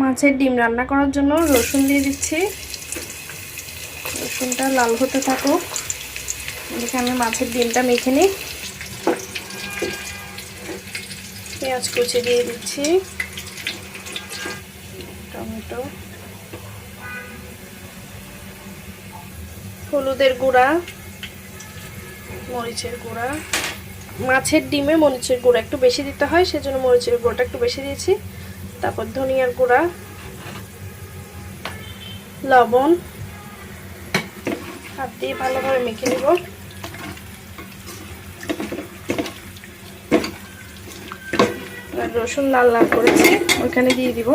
মাছের ডিম রান্না করার জন্য রসুন দিয়ে দিচ্ছি। রসুনটা লাল হতে থাকুক, এদিকে আমি মাছের ডিমটা মেখে নিই। পেঁয়াজ কুচি দিয়ে দিচ্ছি, টমেটো, হলুদের গুঁড়া, মরিচের গুঁড়া। মাছের ডিমে মরিচের গুঁড়া একটু বেশি দিতে হয়, সেজন্য মরিচের গুঁড়াটা একটু বেশি দিয়েছি। তারপর ধনিয়ার গুঁড়া, লবণ, হাত দিয়ে ভালোভাবে মেখে নিব। রসুন লাল লাল করেছি, ওইখানে দিয়ে দিব।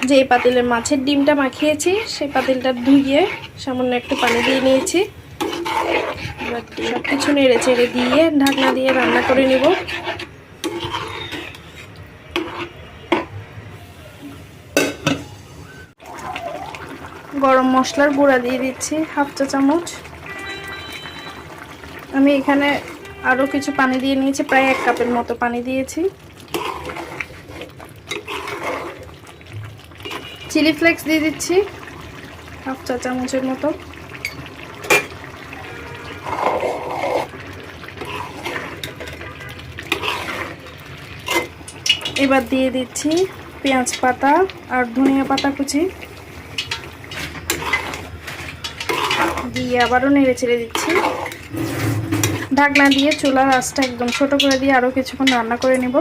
যে পাতিলে মাছের ডিমটা মাখিয়েছি সেই পাতিলটা ধুইয়ে সামান্য একটু পানি দিয়ে নিয়েছি। এবার সব কিছু নেড়ে চেড়ে দিয়ে ঢাকনা দিয়ে রান্না করে নিব। গরম মশলার গুঁড়া দিয়ে দিচ্ছি হাফ চা চামচ। আমি এখানে আরও কিছু পানি দিয়ে নিয়েছি, প্রায় 1 কাপের মতো পানি দিয়েছি। চিলি ফ্লেক্স দিয়ে দিচ্ছি হাফ চা চামচের মতো। এবার দিয়ে দিচ্ছি পেঁয়াজ পাতা আর ধনিয়া পাতা কুচি দিয়ে আবারও নেড়ে চেড়ে দিচ্ছি। ঢাকনা দিয়ে চুলার আঁচটা একদম ছোট করে দিয়ে আরও কিছুক্ষণ রান্না করে নেব।